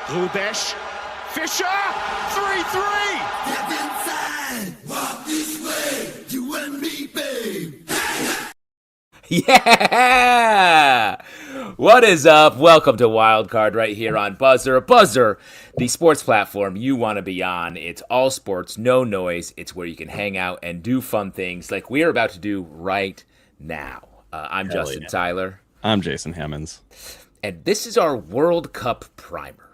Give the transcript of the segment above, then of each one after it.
Rubesch. Fischer. 3-3. Step inside. Walk this way. You and me, babe. Yeah! What is up? Welcome to Wildcard right here on Buzzer. Buzzer, the sports platform you want to be on. It's all sports, no noise. It's where you can hang out and do fun things like we're about to do right now. I'm Justin Tyler. I'm Jason Hammonds. And this is our World Cup primer.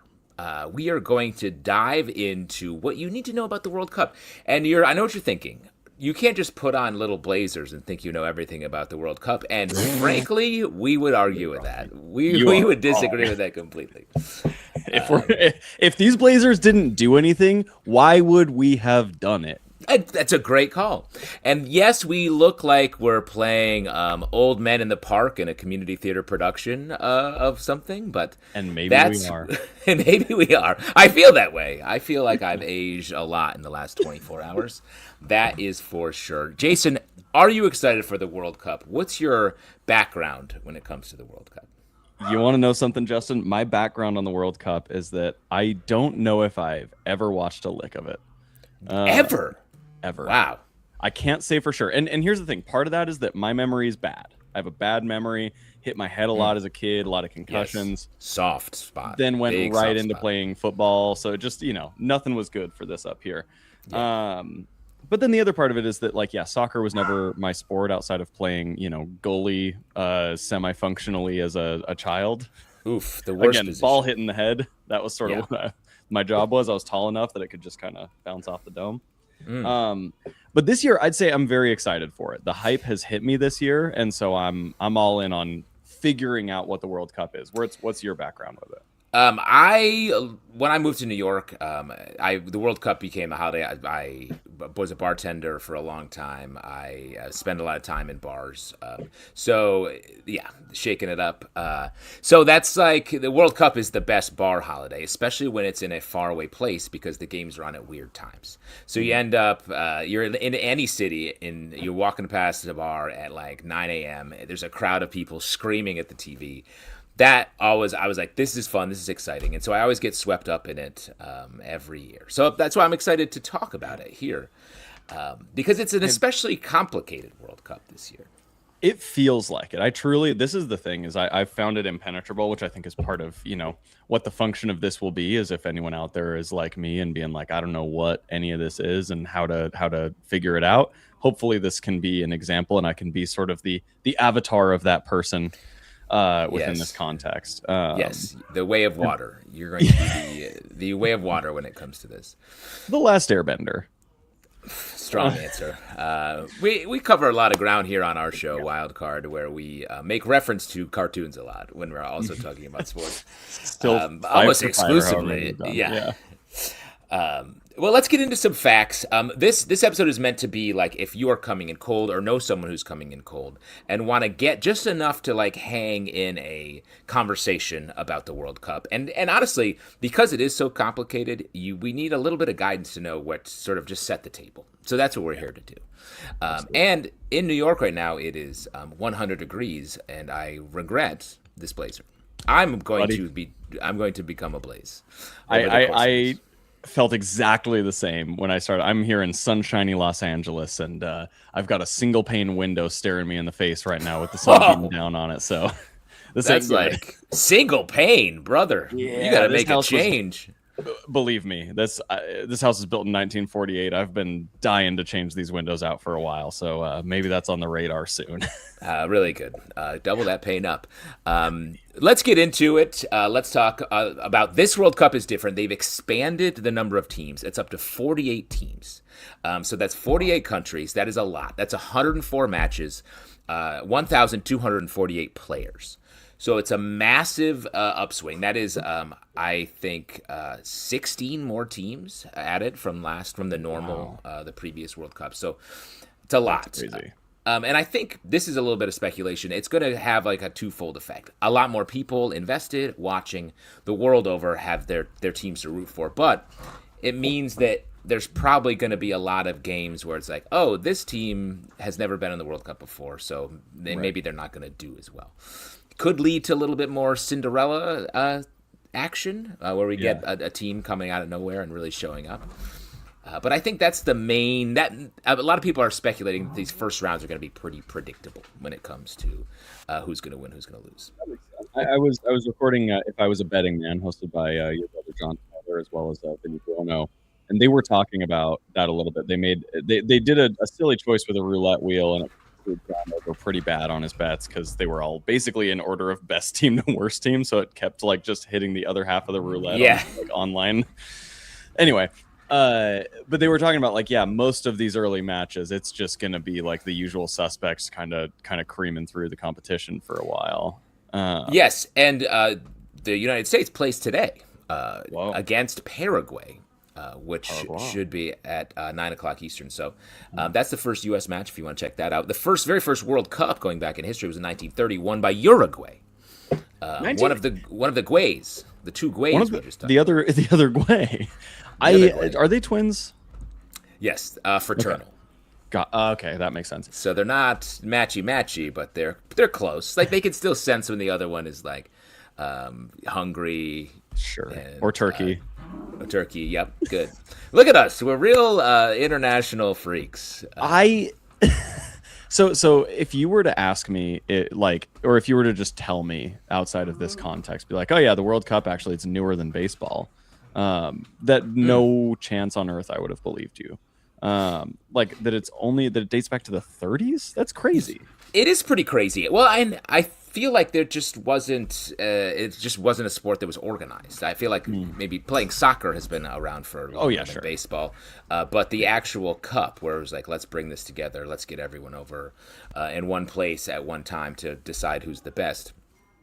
We are going to dive into what you need to know about the World Cup. And I know what you're thinking. You can't just put on little blazers and think you know everything about the World Cup. And frankly, we would argue with that. We would disagree with that completely. If these blazers didn't do anything, why would we have done it? That's a great call. And yes, we look like we're playing old men in the park in a community theater production of something, but we are. And maybe we are. I feel that way. I feel like I've aged a lot in the last 24 hours. That is for sure. Jason, are you excited for the World Cup? What's your background when it comes to the World Cup? You want to know something, Justin? My background on the World Cup is that I don't know if I've ever watched a lick of it. Ever? Wow. I can't say for sure. And here's the thing. Part of that is that my memory is bad. I have a bad memory. Hit my head a lot as a kid, a lot of concussions. Yes. Soft spot. Then went right into playing football. So just, nothing was good for this up here. Yeah. But then the other part of it is that, soccer was never my sport outside of playing, goalie semi-functionally as a child. Oof, the worst position. Ball hitting the head. That was sort of what my job was. I was tall enough that it could just kind of bounce off the dome. But this year, I'd say I'm very excited for it. The hype has hit me this year, and so I'm all in on figuring out what the World Cup is. What's your background with it? When I moved to New York, the World Cup became a holiday. I was a bartender for a long time. I spent a lot of time in bars. Shaking it up. So that's like the World Cup is the best bar holiday, especially when it's in a faraway place because the games are on at weird times. So you end up, you're in any city and you're walking past a bar at like 9 a.m. There's a crowd of people screaming at the TV. I was like, this is fun, this is exciting. And so I always get swept up in it every year. So that's why I'm excited to talk about it here because it's an especially complicated World Cup this year. It feels like it. This is the thing, is I found it impenetrable, which I think is part of, what the function of this will be, is if anyone out there is like me and being like, I don't know what any of this is and how to figure it out. Hopefully this can be an example and I can be sort of the avatar of that person within this context. Yes, the way of water. You're going to be the way of water when it comes to this. The Last Airbender. Strong answer. We cover a lot of ground here on our show, Wildcard, where we make reference to cartoons a lot when we're also talking about sports. Still almost exclusively. Yeah. Well, let's get into some facts. This episode is meant to be like if you are coming in cold or know someone who's coming in cold and want to get just enough to like hang in a conversation about the World Cup. And honestly, because it is so complicated, we need a little bit of guidance to know what sort of just set the table. So that's what we're here to do. And in New York right now, it is 100 degrees, and I regret this blazer. I'm going to become a blaze. I felt exactly the same when I started. I'm here in sunshiny Los Angeles, and I've got a single pane window staring me in the face right now with the sun beating down on it. So that's like single pane, brother. Yeah, you got to make a change. Believe me, this house is built in 1948. I've been dying to change these windows out for a while, so maybe that's on the radar soon. Really good. Double that pain up. Let's get into it. Let's talk about this World Cup is different. They've expanded the number of teams. It's up to 48 teams. So that's 48 countries. That is a lot. That's 104 matches, 1,248 players. So it's a massive upswing. That is, I think, 16 more teams added from the normal, the previous World Cup. So it's a lot. That's crazy. And I think this is a little bit of speculation. It's going to have like a twofold effect. A lot more people invested, watching the world over, have their teams to root for. But it means that there's probably going to be a lot of games where it's like, oh, this team has never been in the World Cup before, so maybe they're not going to do as well. Could lead to a little bit more Cinderella action where we get a team coming out of nowhere and really showing up. But I think that's the main. That a lot of people are speculating that these first rounds are going to be pretty predictable when it comes to who's going to win, who's going to lose. I was recording If I Was a Betting Man, hosted by your brother John Tyler, as well as Vinny Buono, and they were talking about that a little bit. They did a silly choice with a roulette wheel, and it proved John over pretty bad on his bets because they were all basically in order of best team to worst team, so it kept like just hitting the other half of the roulette on, like, online. Anyway. But they were talking about like, most of these early matches, it's just going to be like the usual suspects kind of creaming through the competition for a while. Yes. And the United States plays today against Paraguay, which should be at 9:00 Eastern. So that's the first U.S. match if you want to check that out. The very first World Cup going back in history was in 1930, won by Uruguay. One of the Guays, the two Guays we just talked about. The other Guay. Are they twins? Yes, fraternal. Okay, that makes sense. So they're not matchy, but they're close. Like they can still sense when the other one is like hungry, sure, or turkey. Turkey. Yep, good. Look at us. We're real international freaks. So if you were to ask me, or if you were to just tell me outside of this context, be like, oh yeah, the World Cup actually it's newer than baseball. No chance on earth I would have believed you. Like that it dates back to the 30s. That's crazy. It is pretty crazy. Well, I feel like there just wasn't. It just wasn't a sport that was organized. I feel like maybe playing soccer has been around for longer than baseball. But the actual cup, where it was like, let's bring this together, let's get everyone over in one place at one time to decide who's the best.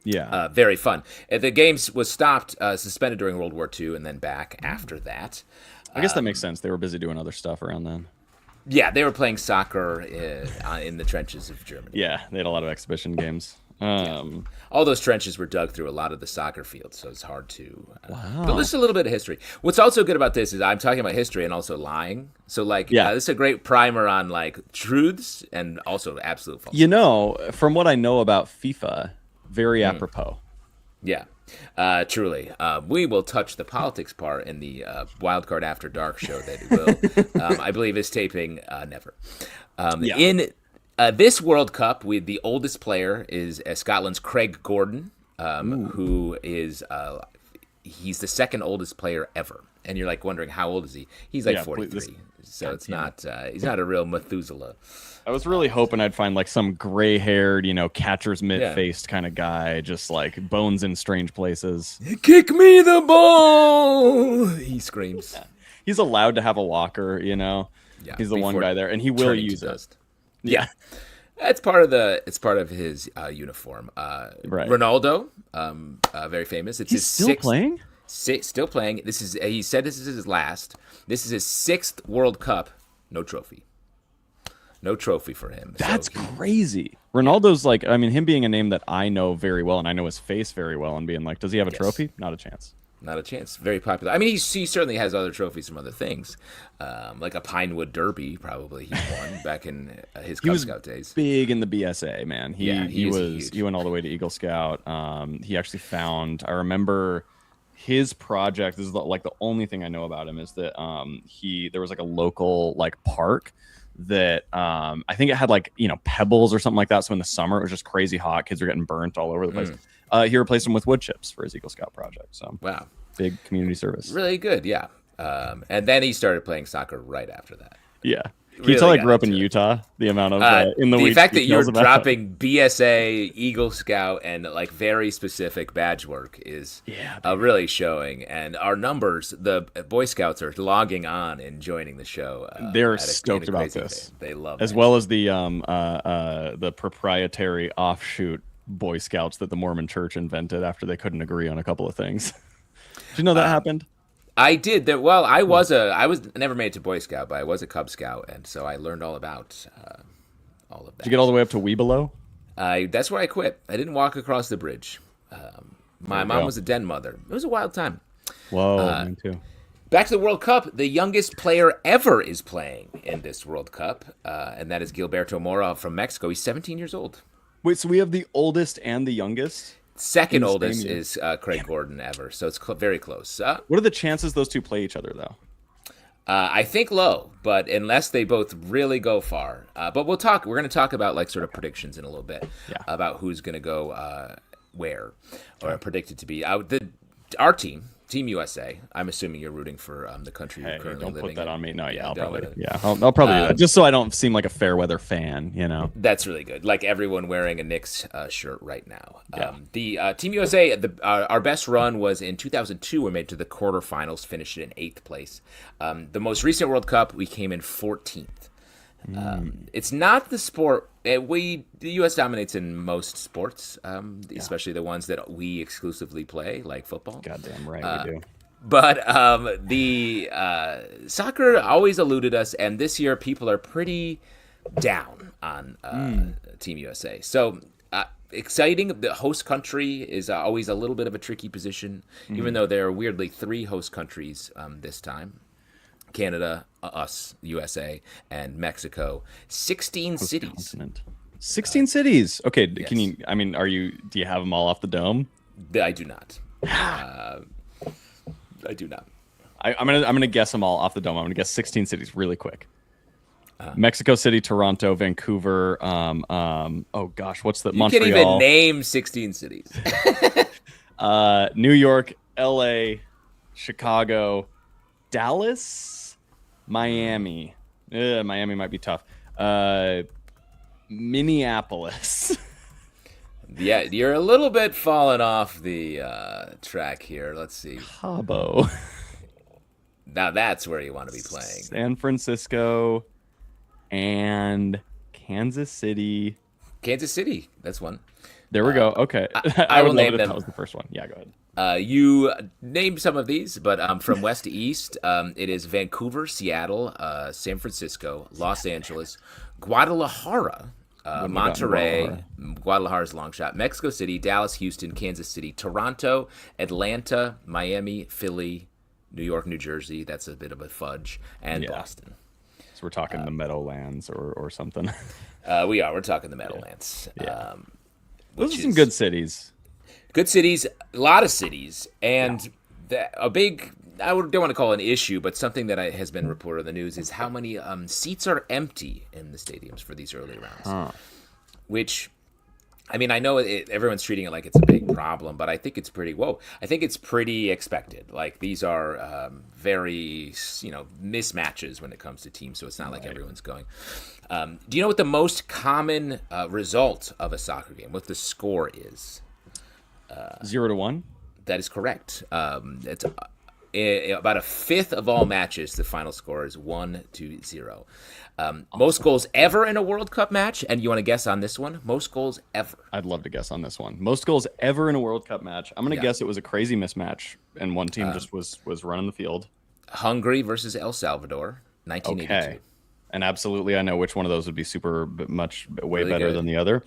Yeah, very fun. The games was stopped, suspended during World War II, and then back after that. I guess that makes sense. They were busy doing other stuff around then. Yeah, they were playing soccer in the trenches of Germany. Yeah, they had a lot of exhibition games. All those trenches were dug through a lot of the soccer fields, so it's hard to. But just a little bit of history. What's also good about this is I'm talking about history and also lying. So this is a great primer on like truths and also absolute false. You know, from what I know about FIFA, very apropos. Yeah. Truly. We will touch the politics part in the Wildcard After Dark show that will, I believe, is taping never. In this World Cup, the oldest player is Scotland's Craig Gordon, who is he's the second oldest player ever. And you're like wondering how old is he? He's like 43. So it's not he's not a real Methuselah. I was really hoping I'd find like some gray-haired, catcher's mitt-faced kind of guy, just like bones in strange places. Kick me the ball! He screams. Yeah. He's allowed to have a walker, Yeah, he's the one guy there, and he will use it. Yeah. It's part of his uniform. Right. Ronaldo, very famous. It's he's his still sixth, playing. Still playing. He said this is his last. This is his 6th World Cup. No trophy. No trophy for him. That's crazy. Ronaldo's him being a name that I know very well, and I know his face very well, and being like, does he have a trophy? Not a chance. Not a chance. Very popular. I mean, he certainly has other trophies from other things, like a Pinewood Derby. Probably he won back in his Cub Scout days. Big in the BSA, man. He huge. He went all the way to Eagle Scout. He actually found. I remember his project. This is like the only thing I know about him is that there was like a local park that I think it had pebbles or something like that. So in the summer it was just crazy hot. Kids were getting burnt all over the place. He replaced them with wood chips for his Eagle Scout project. So wow, big community service. Really good, yeah. And then he started playing soccer right after that. Yeah. Can you tell I grew up in Utah? The amount of the fact that you're dropping BSA, Eagle Scout, and very specific badge work is really showing. And our numbers, the Boy Scouts are logging on and joining the show. They're stoked about this. They love as well as the proprietary offshoot Boy Scouts that the Mormon Church invented after they couldn't agree on a couple of things. Did you know that happened? I did. I was never made it to Boy Scout, but I was a Cub Scout, and so I learned all about all of that. Did you get all the way up to Webelow? That's where I quit. I didn't walk across the bridge. My mom was a den mother. It was a wild time. Whoa, me too. Back to the World Cup. The youngest player ever is playing in this World Cup, and that is Gilberto Mora from Mexico. He's 17 years old. Wait, so we have the oldest and the youngest? Second In the oldest same year. is Craig Gordon ever, so it's very close. What are the chances those two play each other though? I think low, but unless they both really go far. But we're going to talk about like sort of predictions in a little bit about who's going to go where or predicted to be. Our Team USA. I'm assuming you're rooting for the country you're currently don't living put that in. on me. No, Yeah, I'll probably do that just so I don't seem like a fair weather fan. That's really good. Like everyone wearing a Knicks shirt right now. The Team USA, our best run was in 2002. We made it to the quarterfinals, finished in 8th place. The most recent World Cup, we came in 14th. It's not the sport. The U.S. dominates in most sports, especially the ones that we exclusively play, like football. Goddamn right we do. But the soccer always eluded us, and this year people are pretty down on Team USA. So exciting. The host country is always a little bit of a tricky position, even though there are weirdly 3 host countries this time. Canada, us, USA, and Mexico. 16 cities. Continent. 16 cities. Okay, yes. do you have them all off the dome? I do not. I do not. I'm gonna guess them all off the dome. I'm gonna guess 16 cities really quick. Mexico City, Toronto, Vancouver. Oh gosh, what's the Montreal? You can't even name 16 cities. New York, L.A., Chicago, Dallas, Miami. Miami might be tough. Minneapolis. Yeah, you're a little bit falling off the track here. Let's see. Cabo. Now that's where you want to be playing. San Francisco and Kansas City. Kansas City, that's one. There we go. Okay. I will would love name it if them. that was the first one. Yeah, go ahead. You named some of these, but from west to east, it is Vancouver, Seattle, San Francisco, Los Angeles, Guadalajara, Monterrey, Guadalajara's a long shot, Mexico City, Dallas, Houston, Kansas City, Toronto, Atlanta, Miami, Philly, New York, New Jersey. That's a bit of a fudge, and Boston. So we're talking the Meadowlands or something. We're talking the Meadowlands. Yeah. Those are some good cities. Good cities, a lot of cities, and a big, don't want to call it an issue, but something that has been reported in the news is how many seats are empty in the stadiums for these early rounds. Which, I mean, I know everyone's treating it like it's a big problem, but I think it's pretty expected. Like, these are very, mismatches when it comes to teams, so it's not like everyone's going. Do you know what the most common result of a soccer game, what the score is? 0-1. That is correct. It's about a fifth of all matches. The final score is 1-0. Most goals ever in a World Cup match, and you want to guess on this one? Most goals ever. I'd love to guess on this one. Most goals ever in a World Cup match. I'm gonna guess it was a crazy mismatch, and one team just was running the field. Hungary versus El Salvador, 1982. Okay, and absolutely, I know which one of those would be way Really better good. than the other.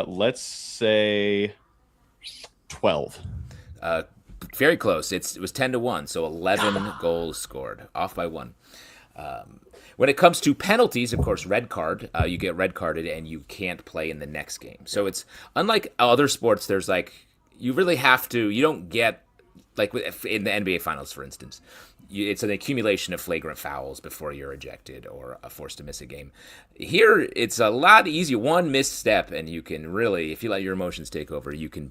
Let's say 12. Very close. It was 10-1, so 11 goals scored, off by 1. When it comes to penalties, of course, red card. You get red carded and you can't play in the next game. So it's unlike other sports. There's you really have to. You don't get in the NBA Finals, for instance. It's an accumulation of flagrant fouls before you're ejected or forced to miss a game. Here, it's a lot easier. One misstep, and you can really, if you let your emotions take over, you can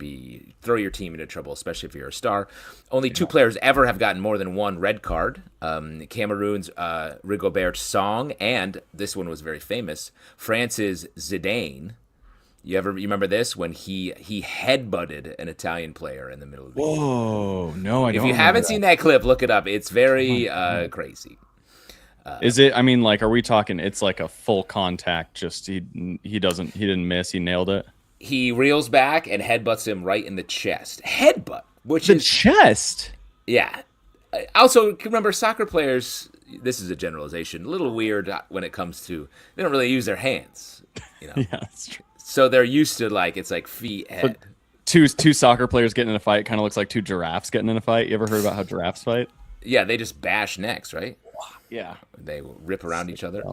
throw your team into trouble, especially if you're a star. Only 2 players ever have gotten more than 1 red card. Cameroon's Rigobert Song, and this one was very famous, France's Zidane. You remember this when he headbutted an Italian player in the middle of the game? Whoa, no, I don't. If you haven't seen that clip, look it up. It's very crazy. Is it? I mean, are we talking? It's like a full contact. Just he didn't miss. He nailed it. He reels back and headbutts him right in the chest. Headbutt, which The is chest. yeah. Also, remember soccer players. This is a generalization. A little weird when it comes to they don't really use their hands. Yeah, that's true. So they're used to it's like feet, head. Two soccer players getting in a fight kind of looks like 2 giraffes getting in a fight. You ever heard about how giraffes fight? Yeah, they just bash necks, right? Yeah. They rip around each other.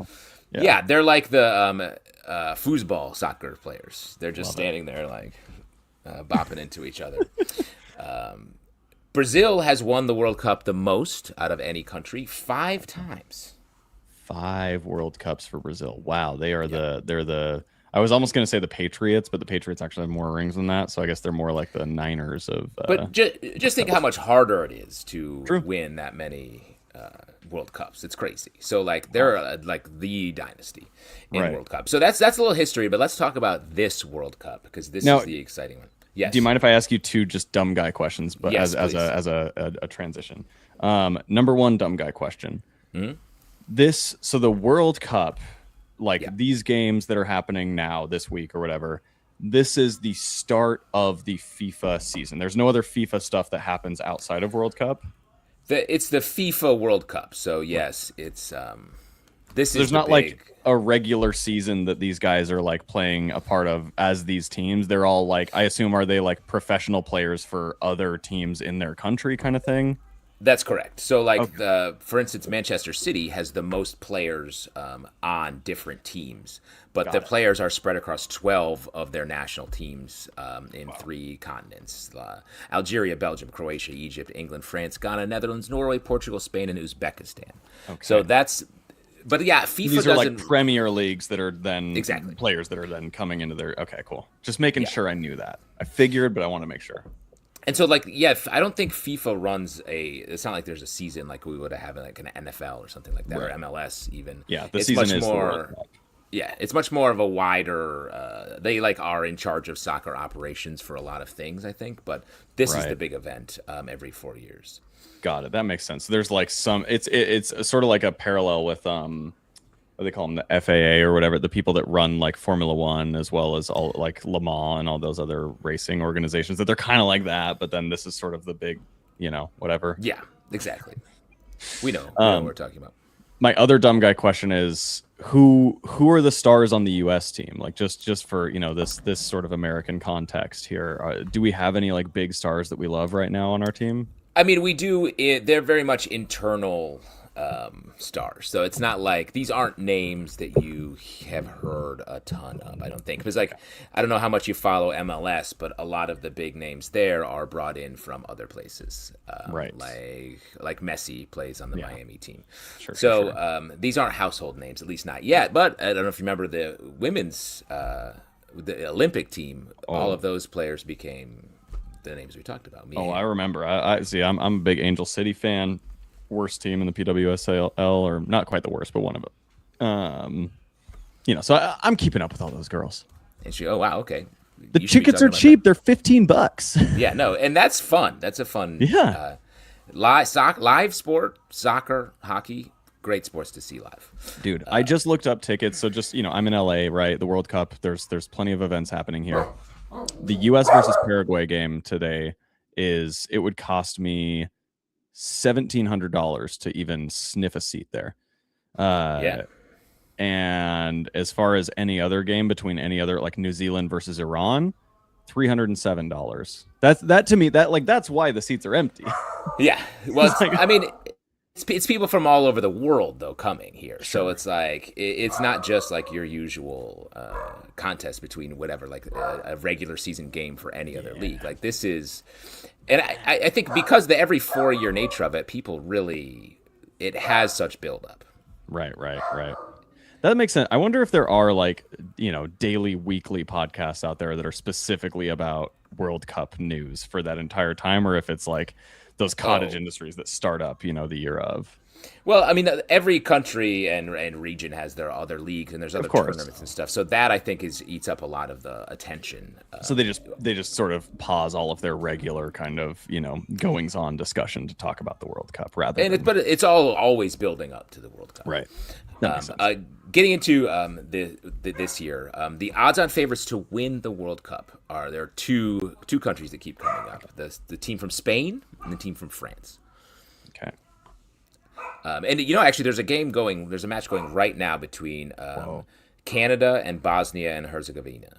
Yeah. Yeah, they're like the foosball soccer players. They're just standing there bopping into each other. Brazil has won the World Cup the most out of any country, 5 times. 5 World Cups for Brazil. Wow, they're the. I was almost going to say the Patriots, but the Patriots actually have more rings than that, so I guess they're more like the Niners of. But just think how much harder it is to win that many World Cups. It's crazy. So like they're like the dynasty in World Cup. So that's a little history, but let's talk about this World Cup because this is the exciting one. Yes. Do you mind if I ask you 2 just dumb guy questions, but yes, as a transition? Number 1 dumb guy question. Mm-hmm. So the World Cup, these games that are happening now this week or whatever, this is the start of the FIFA season. There's no other FIFA stuff that happens outside of World Cup. It's the FIFA World Cup. So yes, it's there's not like a regular season that these guys are like playing a part of as these teams. They're all like, I assume, are they like professional players for other teams in their country kind of thing? That's correct. So like for instance, Manchester City has the most players on different teams, but the players are spread across 12 of their national teams in 3 continents: Algeria, Belgium, Croatia, Egypt, England, France, Ghana, Netherlands, Norway, Portugal, Spain, and Uzbekistan. Okay. So that's. But yeah, FIFA These are like Premier Leagues that are then exactly players that are then coming into their. Okay, cool. Just making sure I knew that. I figured, but I want to make sure. And so, like, yeah, I don't think FIFA runs it's not like there's a season like we would have like an NFL or something like that, or MLS even. Yeah, the season is more. Yeah, it's much more of a wider. They are in charge of soccer operations for a lot of things, I think. But this is the big event every 4 years. Got it. That makes sense. There's like some. It's sort of like a parallel with what they call them, the FAA or whatever, the people that run like Formula One as well as all like Le Mans and all those other racing organizations, that they're kind of like that, but then this is sort of the big, whatever. Yeah, exactly. We know what we're talking about. My other dumb guy question is who are the stars on the U.S. team? Like just for this sort of American context here. Do we have any like big stars that we love right now on our team? I mean, we do. They're very much internal stars, so it's not like these aren't names that you have heard a ton of. I don't think, because I don't know how much you follow MLS, but a lot of the big names there are brought in from other places. Right. Like Messi plays on the Miami team. Sure. These aren't household names, at least not yet. But I don't know if you remember the women's the Olympic team. All of those players became the names we talked about. I remember. I see. I'm a big Angel City fan. Worst team in the PWSL, or not quite the worst, but one of them. So I'm keeping up with all those girls. And wow, okay. The tickets are cheap. They're $15. Yeah, no, and that's fun. That's a fun. Yeah. Live sport, soccer, hockey, great sports to see live. Dude, I just looked up tickets. So just I'm in LA, right? The World Cup. There's plenty of events happening here. The U.S. versus Paraguay game today it would cost me $1,700 to even sniff a seat there. And as far as any other game between any other, like New Zealand versus Iran, $307. That to me, that's why the seats are empty. Yeah. Well, I mean, it's people from all over the world though coming here. Sure. So it's like it's not just like your usual contest between whatever, like a regular season game for any other league. Like this is, and I think because the every 4-year nature of it, people really, it has such buildup. Right. That makes sense. I wonder if there are like daily, weekly podcasts out there that are specifically about World Cup news for that entire time, or if it's like those cottage industries that start up, the year of. Well, I mean, every country and region has their other leagues and there's other tournaments and stuff. So that I think eats up a lot of the attention. So they just sort of pause all of their regular kind of goings on discussion to talk about the World Cup but it's all always building up to the World Cup. Right. That makes sense. Getting into this year, the odds-on favorites to win the World Cup there are two countries that keep coming up: the team from Spain and the team from France. Okay. And actually, there's a match going right now between Canada and Bosnia and Herzegovina,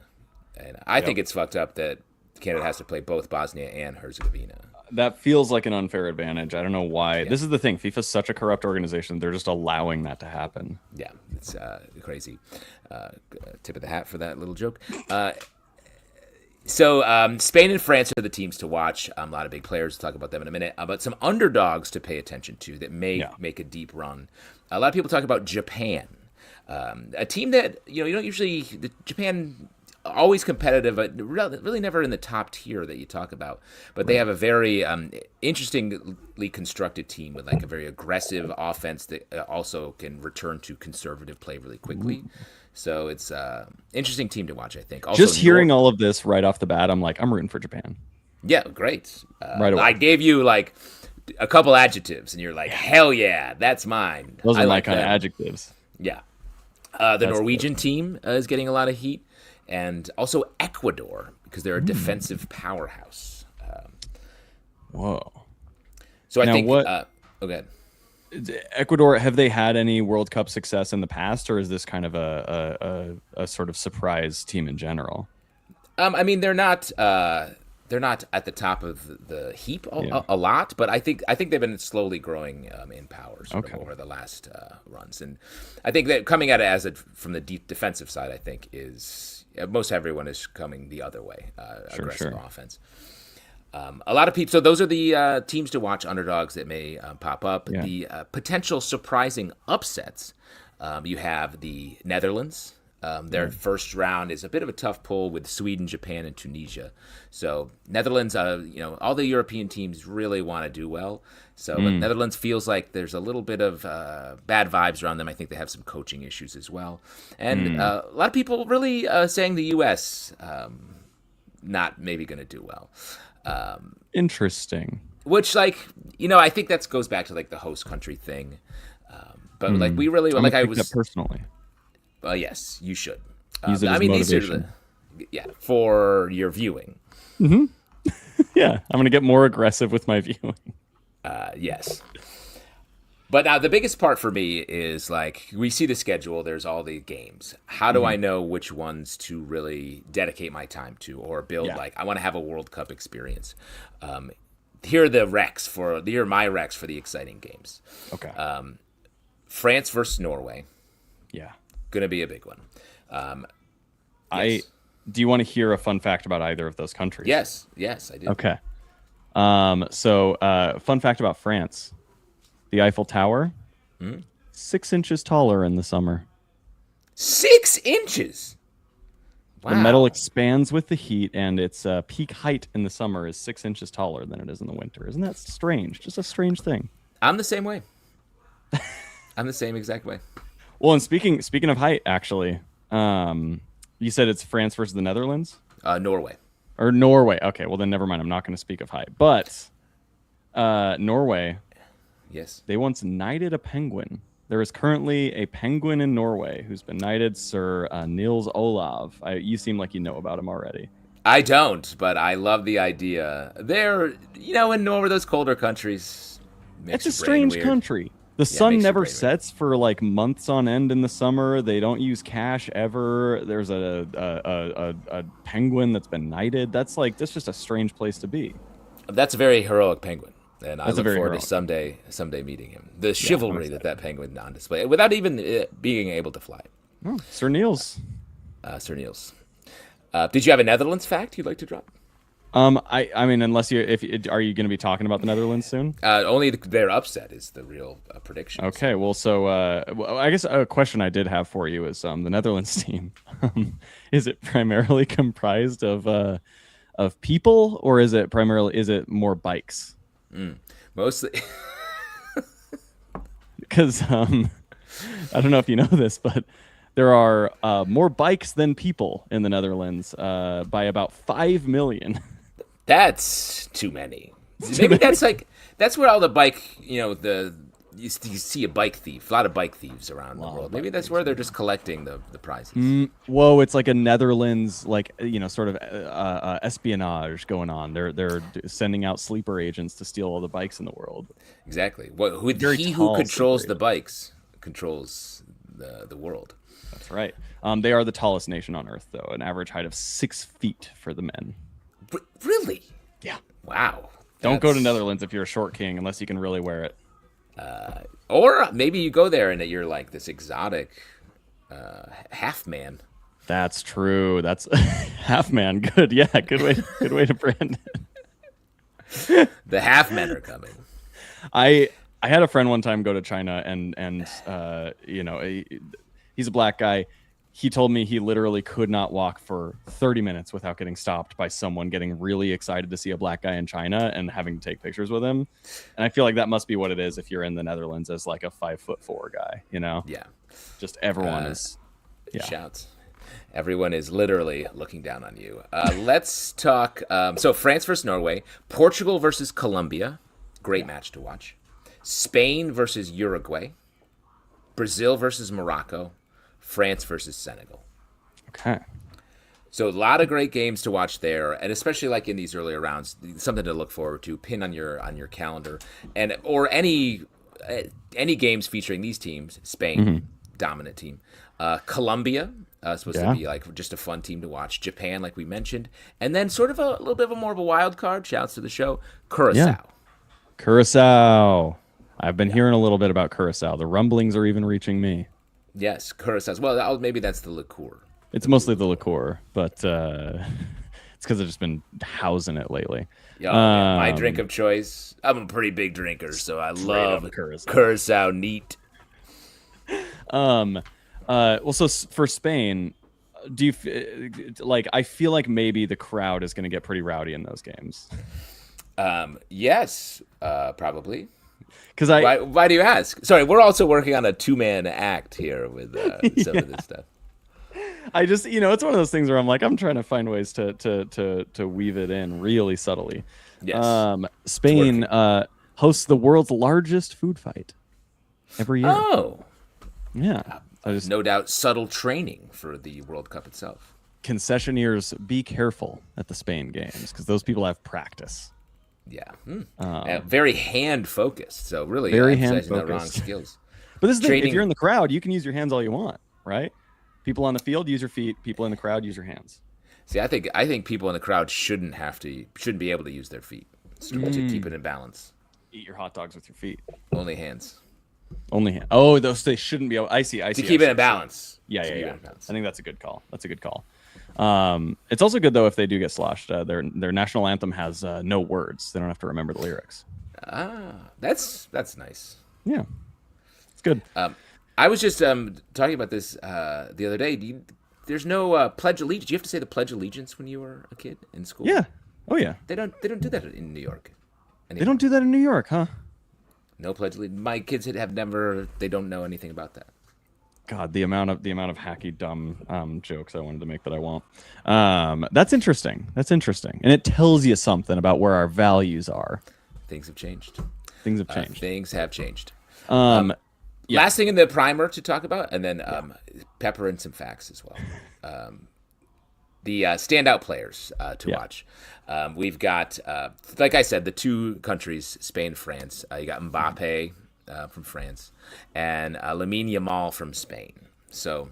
and I think it's fucked up that Canada has to play both Bosnia and Herzegovina. That feels like an unfair advantage. I don't know why. Yeah. This is the thing. FIFA's such a corrupt organization. They're just allowing that to happen. Yeah, it's crazy. Tip of the hat for that little joke. So Spain and France are the teams to watch. A lot of big players. We'll talk about them in a minute. But some underdogs to pay attention to that may make a deep run. A lot of people talk about Japan, a team that you don't usually. Japan always competitive, but really never in the top tier that you talk about. But they have a very interestingly constructed team with like a very aggressive offense that also can return to conservative play really quickly. So it's an interesting team to watch, I think. Also, just hearing all of this right off the bat, I'm rooting for Japan. Yeah, great. Right away. I gave you like a couple adjectives, and you're like, hell yeah, that's mine. Those are my like kind of them. adjectives. Yeah. The Norwegian team is getting a lot of heat. And also Ecuador, because they're a defensive powerhouse. Whoa. So I now think... what, okay. Ecuador, have they had any World Cup success in the past, or is this kind of a sort of surprise team in general? I mean, they're not at the top of the heap a lot, but I think they've been slowly growing in power over the last runs, and I think that coming at it from the deep defensive side, I think is most everyone is coming the other way, aggressive offense. A lot of people. So those are the teams to watch, underdogs that may pop up. Yeah. The potential surprising upsets. You have the Netherlands. Their first round is a bit of a tough pull with Sweden, Japan, and Tunisia. So Netherlands, all the European teams really want to do well. So but Netherlands feels like there's a little bit of bad vibes around them. I think they have some coaching issues as well. And a lot of people really saying the U.S. Not maybe going to do well. Interesting. Which, I think that goes back to like the host country thing. But like we really like I was that personally. Yes, you should. Use it as motivation. For your viewing. Mm-hmm. Yeah, I'm going to get more aggressive with my viewing. Yes. But now the biggest part for me is like we see the schedule. There's all the games. How do I know which ones to really dedicate my time to or build? Like I want to have a World Cup experience. Here are my recs for the exciting games. Okay. France versus Norway. Yeah. Gonna be a big one. Do you want to hear a fun fact about either of those countries? Yes, I do. Okay. So fun fact about France: the Eiffel Tower, 6 inches taller in the summer. 6 inches. Wow. The metal expands with the heat, and its peak height in the summer is 6 inches taller than it is in the winter. Isn't that strange? Just a strange thing. I'm the same way. I'm the same exact way. Well, and speaking of height, actually, you said it's France versus the Netherlands? Norway. Or Norway. Okay, well then never mind. I'm not going to speak of height. But Norway, yes, they once knighted a penguin. There is currently a penguin in Norway who's been knighted, Sir Niels Olav. You seem like you know about him already. I don't, but I love the idea. They're, in Norway, those colder countries. It's a strange country. The sun never sets for like months on end in the summer. They don't use cash ever. There's a penguin that's been knighted. That's just a strange place to be. That's a very heroic penguin, and I look forward to someday meeting him. The chivalry that penguin on display, without even being able to fly. Oh, Sir Niels. Sir Niels. Did you have a Netherlands fact you'd like to drop? I mean, unless are you going to be talking about the Netherlands soon? Only their upset is the real prediction. Okay, well, so I guess a question I did have for you is the Netherlands team. Is it primarily comprised of people, or is it more bikes? Mostly, because I don't know if you know this, but there are more bikes than people in the Netherlands by about 5 million. That's too many. Maybe that's where all the bike, you see a lot of bike thieves around the world. Maybe that's where they're just collecting the prizes. Whoa, it's like a Netherlands, sort of espionage going on. They're sending out sleeper agents to steal all the bikes in the world. Exactly. He who controls the bikes controls the world. That's right. They are the tallest nation on Earth, though, an average height of 6 feet for the men. Really? Yeah. Wow. Don't go to Netherlands if you're a short king, unless you can really wear it. Or maybe you go there and you're like this exotic half man. That's true. That's half man. Good. Yeah. Good way to brand it. The half men are coming. I had a friend one time go to China and he's a black guy. He told me he literally could not walk for 30 minutes without getting stopped by someone getting really excited to see a black guy in China and having to take pictures with him. And I feel like that must be what it is if you're in the Netherlands as like a 5'4" guy, Yeah. Just everyone is. Yeah. Shouts. Everyone is literally looking down on you. Let's talk. So France versus Norway, Portugal versus Colombia. Great match to watch. Spain versus Uruguay. Brazil versus Morocco. France versus Senegal. Okay. So a lot of great games to watch there, and especially like in these earlier rounds, something to look forward to. Pin on your calendar, or any games featuring these teams. Spain, dominant team. Colombia, supposed to be like just a fun team to watch. Japan, like we mentioned, and then sort of a little bit of a more of a wild card. Shouts to the show, Curacao. Yeah. Curacao. I've been hearing a little bit about Curacao. The rumblings are even reaching me. Yes, Curacao. Well, maybe that's the liqueur. It's mostly the liqueur, but it's because I've just been housing it lately. Yeah, my drink of choice. I'm a pretty big drinker, so I love Curacao neat. Well, so for Spain, do you like? I feel like maybe the crowd is going to get pretty rowdy in those games. Yes, probably. Because why do you ask? Sorry, we're also working on a 2-man act here with some of this stuff. I just, it's one of those things where I'm like, I'm trying to find ways to weave it in really subtly. Yes. Spain hosts the world's largest food fight every year. Oh. Yeah. No doubt subtle training for the World Cup itself. Concessionaires, be careful at the Spain games because those people have practice. Yeah. Very hand focused. So really very hand emphasizing the wrong focused. skills. But this is the thing, if you're in the crowd, you can use your hands all you want, right? People on the field, use your feet. People in the crowd, use your hands. See, I think people in the crowd shouldn't be able to use their feet to keep it in balance. Eat your hot dogs with your feet. Only hands. Only hands. Oh, they shouldn't be able. I see. To keep it in balance. Yeah. I think that's a good call. It's also good though if they do get sloshed. Their national anthem has no words. They don't have to remember the lyrics. That's nice. Yeah, it's good. I was just talking about this the other day. There's no pledge allegiance. Do you have to say the pledge allegiance when you were a kid in school? Yeah. Oh yeah. They don't do that in New York. Anymore. They don't do that in New York, huh? No pledge allegiance. My kids have never. They don't know anything about that. God, the amount of hacky dumb jokes I wanted to make that I won't. That's interesting. And it tells you something about where our values are. Things have changed. Things have changed. Last thing in the primer to talk about, and then pepper in some facts as well. The standout players to watch. We've got, like I said, the two countries, Spain, France. You got Mbappe from France and Lamine Yamal from Spain. So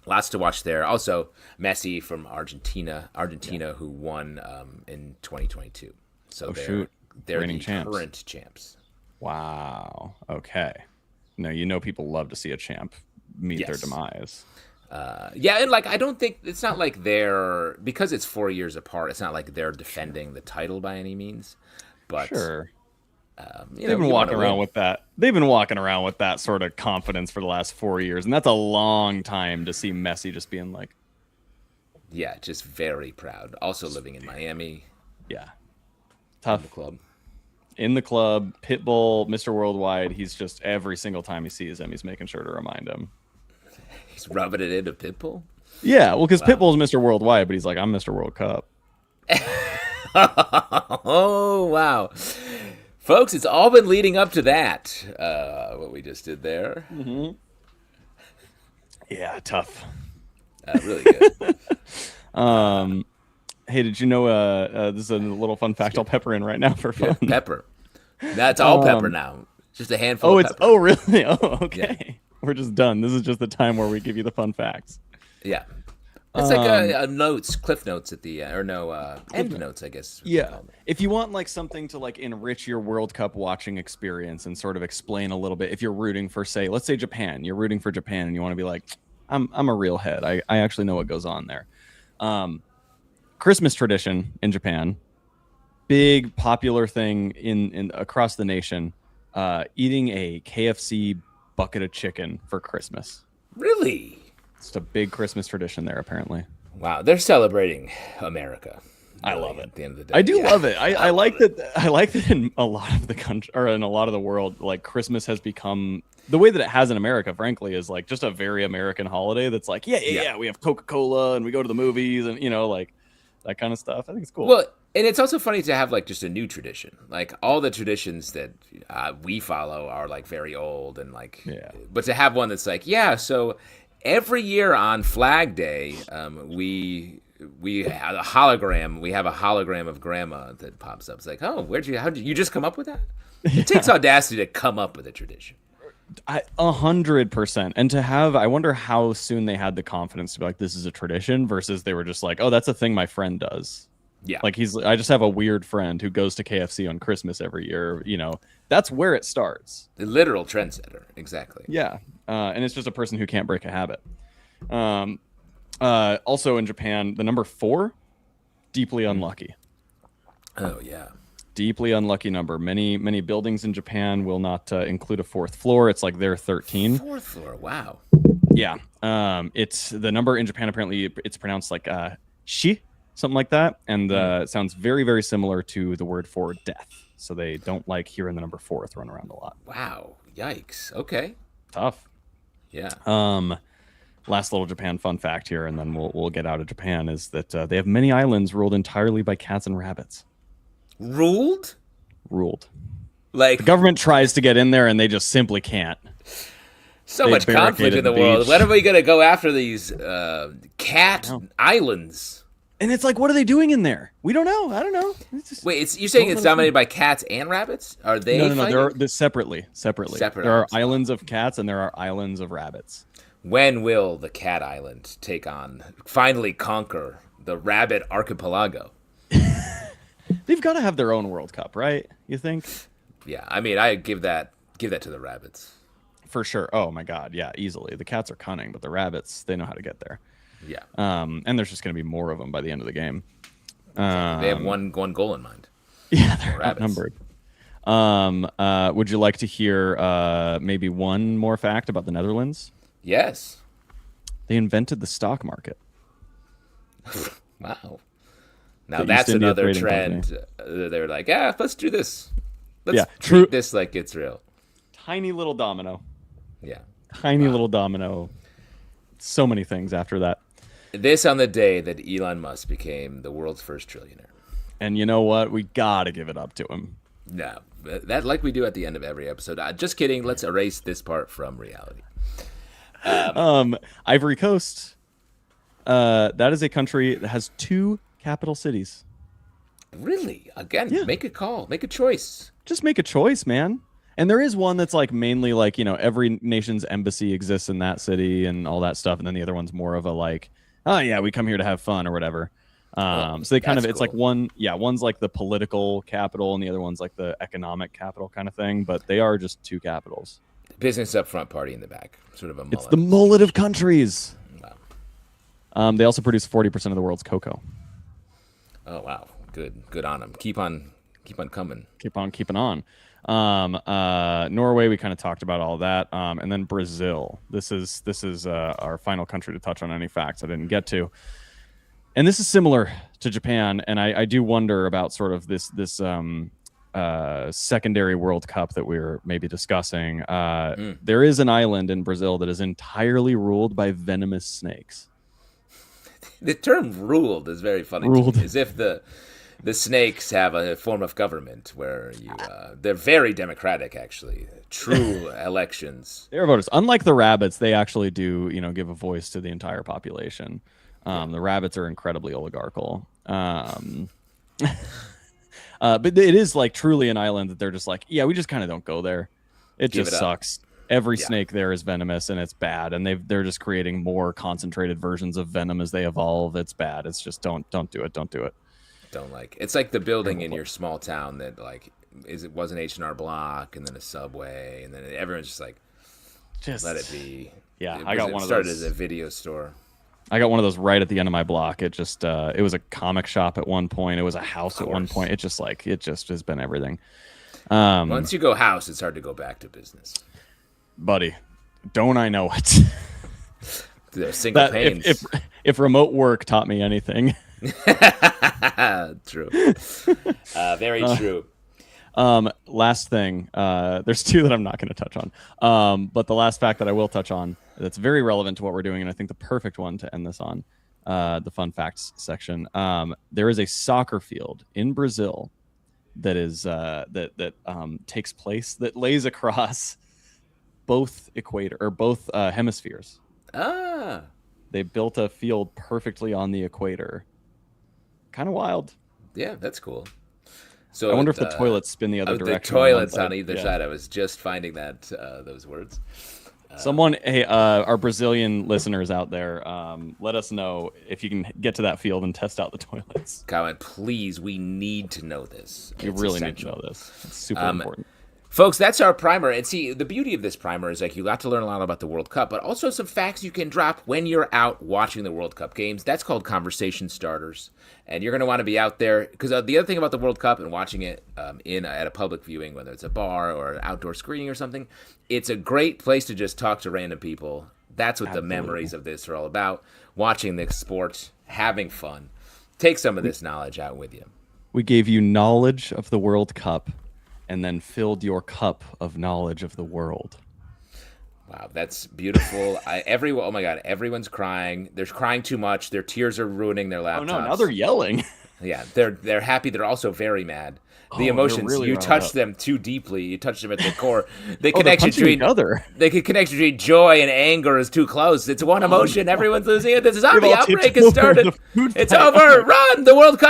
lots to watch there. Also, Messi from Argentina, who won in 2022. So they're the current champs. Wow. Okay. No, people love to see a champ meet their demise. And like I don't think it's not like because it's 4 years apart. It's not like they're defending the title by any means. But sure, they've been walking around with that. They've been walking around with that sort of confidence for the last 4 years, and that's a long time to see Messi just being like, just very proud. Also living in Miami. Yeah, tough in the club. Pitbull, Mr. Worldwide. He's just every single time he sees him, he's making sure to remind him. He's rubbing it into Pitbull? Yeah, well, because Pitbull's Mr. Worldwide, but he's like, I'm Mr. World Cup. Oh, wow. Folks, it's all been leading up to that, what we just did there. Mm-hmm. Yeah, tough. Really good. Hey, did you know this is a little fun fact I'll pepper in right now for fun? Yeah, pepper. That's all pepper now. Just a handful of pepper. Oh, really? Oh, okay. Yeah. We're just done. This is just the time where we give you the fun facts. Yeah. It's like notes, cliff notes at the end notes, I guess. Yeah. If you want like something to like enrich your World Cup watching experience and sort of explain a little bit, if you're rooting for, say, let's say Japan, you're rooting for Japan and you want to be like, I'm a real head. I actually know what goes on there. Christmas tradition in Japan, big popular thing in across the nation. Eating a KFC bucket of chicken for Christmas. Really? It's a big Christmas tradition there, apparently. Wow, they're celebrating America. I love it. At the end of the day, I do love it. I like that. I like that in a lot of the country or in a lot of the world, like Christmas has become the way that it has in America. Frankly, is like just a very American holiday. That's like, yeah. We have Coca-Cola and we go to the movies and like that kind of stuff. I think it's cool. Well, and it's also funny to have like just a new tradition. Like all the traditions that we follow are like very old and like, but to have one that's like, so every year on Flag Day, we have a hologram. We have a hologram of Grandma that pops up. It's like, oh, how did you just come up with that? It takes audacity to come up with a tradition. 100%. And to have, I wonder how soon they had the confidence to be like, this is a tradition versus they were just like, oh, that's a thing my friend does. Yeah. Like I just have a weird friend who goes to KFC on Christmas every year. That's where it starts. The literal trendsetter. Exactly. Yeah. And it's just a person who can't break a habit. Also in Japan, the number 4, deeply unlucky. Oh yeah, deeply unlucky number. Many buildings in Japan will not include a 4th floor. It's like they're 13. 4th floor. Wow. Yeah. It's the number in Japan. Apparently, it's pronounced like shi, something like that, and it sounds very very similar to the word for death. So they don't like hearing the number 4 thrown around a lot. Wow. Yikes. Okay. Tough. Yeah. Last little Japan fun fact here, and then we'll get out of Japan, is that they have many islands ruled entirely by cats and rabbits. Ruled? Like the government tries to get in there, and they just simply can't. So much conflict in the world. When are we going to go after these cat islands? And it's like, what are they doing in there? We don't know. I don't know. Wait, you're saying it's dominated by cats and rabbits? Are they? No. They're separately. There are islands of cats and there are islands of rabbits. When will the cat island finally conquer the rabbit archipelago? They've got to have their own World Cup, right? You think? Yeah, I mean, I give that to the rabbits. For sure. Oh my God, yeah, easily. The cats are cunning, but the rabbits, they know how to get there. Yeah. And there's just going to be more of them by the end of the game. They have one goal in mind. Yeah, they're outnumbered. Would you like to hear maybe one more fact about the Netherlands? Yes. They invented the stock market. Wow. Now that's another trend. They're like, let's do this. Let's treat this like it's real. Tiny little domino. Yeah. Tiny little domino. So many things after that. This on the day that Elon Musk became the world's first trillionaire. And you know what? We got to give it up to him. No, that like we do at the end of every episode. Just kidding. Let's erase this part from reality. Ivory Coast. That is a country that has 2 capital cities. Really? Again, make a call. Make a choice. Just make a choice, man. And there is one that's like mainly like, every nation's embassy exists in that city and all that stuff. And then the other one's more of a like, oh yeah, we come here to have fun or whatever. So they kind of, it's cool. Like one's like the political capital and the other one's like the economic capital kind of thing. But they are just 2 capitals. Business up front, party in the back. Sort of a mullet. It's the mullet of countries. Wow. They also produce 40% of the world's cocoa. Oh, wow. Good on them. Keep on coming. Keep on keeping on. Norway, we kind of talked about all that. And then Brazil. This is our final country to touch on any facts I didn't get to. And this is similar to Japan. And I do wonder about sort of this secondary World Cup that we were maybe discussing. There is an island in Brazil that is entirely ruled by venomous snakes. The term "ruled" is very funny. Ruled. As if the snakes have a form of government where they're very democratic, actually. True elections. They're voters. Unlike the rabbits, they actually do, give a voice to the entire population. The rabbits are incredibly oligarchical. But it is like truly an island that they're just like, yeah, we just kind of don't go there. It just sucks. Every snake there is venomous and it's bad. And they're just creating more concentrated versions of venom as they evolve. It's bad. It's just don't do it. Don't do it. Don't like. It's like the building in your small town that like was an H&R Block and then a Subway and then everyone's just like, Just let it be. Yeah, It I got one of started those. as a video store. I got one of those right at the end of my block. It just it was a comic shop at one point. It was a house at one point. It just has been everything. Once you go house, it's hard to go back to business. Buddy, don't I know it? The single panes. If remote work taught me anything. True. Very true. Last thing, there's two that I'm not going to touch on. But the last fact that I will touch on that's very relevant to what we're doing, and I think the perfect one to end this on, the fun facts section. There is a soccer field in Brazil that is that takes place, that lays across both hemispheres. They built a field perfectly on the equator. Kind of wild. Yeah, that's cool. So I wonder if the toilets spin the other direction. The toilets on either side. I was just finding that those words. Someone, hey, our Brazilian listeners out there, let us know if you can get to that field and test out the toilets. Comment, please. We need to know this. You really need to know this. It's super important. Folks, that's our primer. And see, the beauty of this primer is like you got to learn a lot about the World Cup, but also some facts you can drop when you're out watching the World Cup games. That's called conversation starters. And you're going to want to be out there because the other thing about the World Cup and watching it at a public viewing, whether it's a bar or an outdoor screening or something, it's a great place to just talk to random people. That's what the memories of this are all about. Watching the sport, having fun. Take some of this knowledge out with you. We gave you knowledge of the World Cup and then filled your cup of knowledge of the world. Wow, that's beautiful. Oh my God, everyone's crying. They're crying too much. Their tears are ruining their laptops. Oh no, now they're yelling. Yeah, they're happy. They're also very mad. The emotions, really, you touch them too deeply. You touch them at the core. They connect between other. They can connect between joy and anger is too close. It's one emotion. Everyone's losing it. This is on. The outbreak has started. It's over. Run! The World Cup.